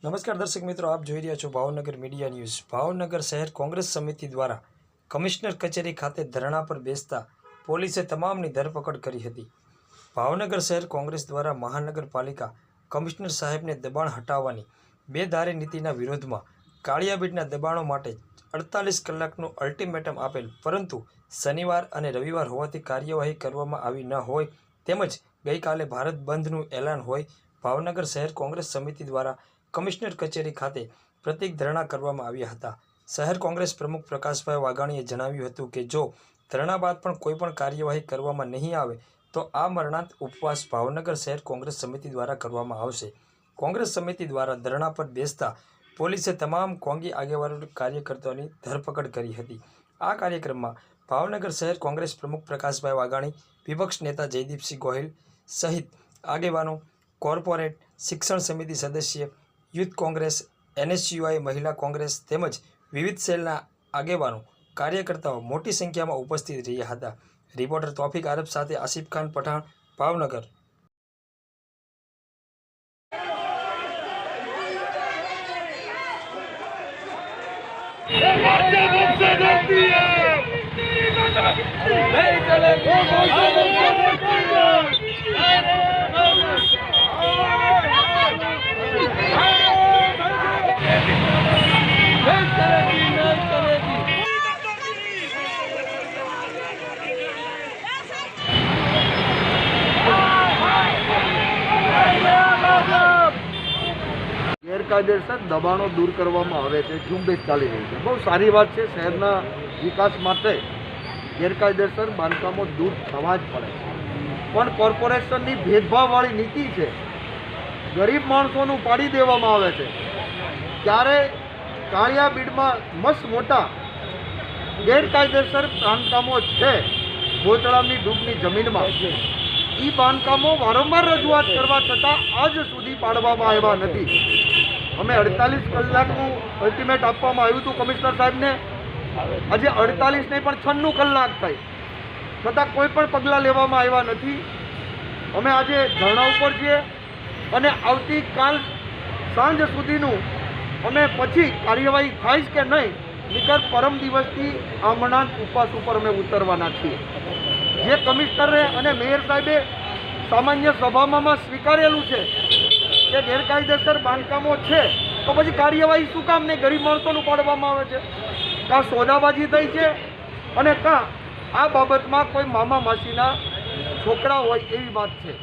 નમસ્કાર દર્શક મિત્રો, આપ જોઈ રહ્યા છો ભાવનગર મીડિયા ન્યૂઝ। ભાવનગર શહેર કોંગ્રેસ સમિતિ દ્વારા કમિશનર કચેરી ખાતે ધરણા પર બેસતા પોલીસે તમામની ધરપકડ કરી હતી। ભાવનગર શહેર કોંગ્રેસ દ્વારા મહાનગરપાલિકા કમિશનર સાહેબને દબાણ હટાવવાની બેધારી નીતિના વિરોધમાં કાળિયાબીડના દબાણો માટે 48 કલાકનું અલ્ટિમેટમ આપેલ, પરંતુ શનિવાર અને રવિવાર હોવાથી કાર્યવાહી કરવામાં આવી ન હોય તેમજ ગઈકાલે ભારત બંધનું એલાન હોય ભાવનગર શહેર કોંગ્રેસ સમિતિ દ્વારા કમિશનર કચેરી ખાતે પ્રતિક ધરણા કરવામાં આવ્યા હતા। શહેર કોંગ્રેસ પ્રમુખ પ્રકાશભાઈ વાઘાણીએ જણાવ્યું હતું કે જો ધરણા બાદ પણ કોઈપણ કાર્યવાહી કરવામાં નહીં આવે તો આ મરણાંત ઉપવાસ ભાવનગર શહેર કોંગ્રેસ સમિતિ દ્વારા કરવામાં આવશે। કોંગ્રેસ સમિતિ દ્વારા ધરણા પર બેસતા પોલીસે તમામ કોંગી આગેવાનો કાર્યકર્તાઓની ધરપકડ કરી હતી। આ કાર્યક્રમમાં ભાવનગર શહેર કોંગ્રેસ પ્રમુખ પ્રકાશભાઈ વાઘાણી, વિપક્ષ નેતા જયદીપસિંહ ગોહિલ સહિત આગેવાનો, કોર્પોરેટ શિક્ષણ સમિતિ સદસ્ય, યુથ કોંગ્રેસ, NSUI મહિલા કોંગ્રેસ તેમજ વિવિધ સેલના આગેવાનો, કાર્યકર્તાઓ મોટી સંખ્યામાં ઉપસ્થિત રહ્યા હતા। રિપોર્ટર તોફિક આરબ સાથે આસિફ ખાન પઠાણ, ભાવનગર। ગેરકાયદેસર દબાણો દૂર કરવામાં આવે છે, ઝુંબેશ ચાલી રહી છે। બહુ સારી વાત છે। શહેરના વિકાસ માટે ગેરકાયદેસર બાંધકામો દૂર થવા જ પડે, પણ કોર્પોરેશનની ભેદભાવવાળી નીતિ છે, ગરીબ માણસોનું પાડી દેવામાં આવે છે। ત્યારે કાળિયાબીડમાં મસ્ત મોટા ગેરકાયદેસર બાંધકામો છે, ગોતળામની ડૂબની જમીનમાં એ બાંધકામો વારંવાર રજૂઆત કરવા છતાં આજ સુધી પાડવામાં આવ્યા નથી। અમે 48 કલાકનું અલ્ટિમેટ આપવામાં આવ્યું હતું કમિશનર સાહેબને, આજે 48 નહીં પણ 96 કલાક થઈ છતાં કોઈ પણ પગલાં લેવામાં આવ્યા નથી। અમે આજે ધરણા ઉપર છીએ અને આવતીકાલ સાંજ સુધીનું અમે પછી કાર્યવાહી થાય કે નહીં નીકળ પરમ દિવસથી આમણાંત ઉપવાસ ઉપર અમે ઉતરવાના છીએ। જે કમિશનરે અને મેયર સાહેબે સામાન્ય સભામાં સ્વીકારેલું છે કે ગેરકાયદેસર બાંધકામો છે, તો પછી કાર્યવાહી શું કામ નહીં ગરીબ માણસોનું પાડવામાં આવે છે? કાં સોદાબાજી થઈ છે અને કાં આ બાબતમાં કોઈ મામા માસીના છોકરા હોય એવી વાત છે।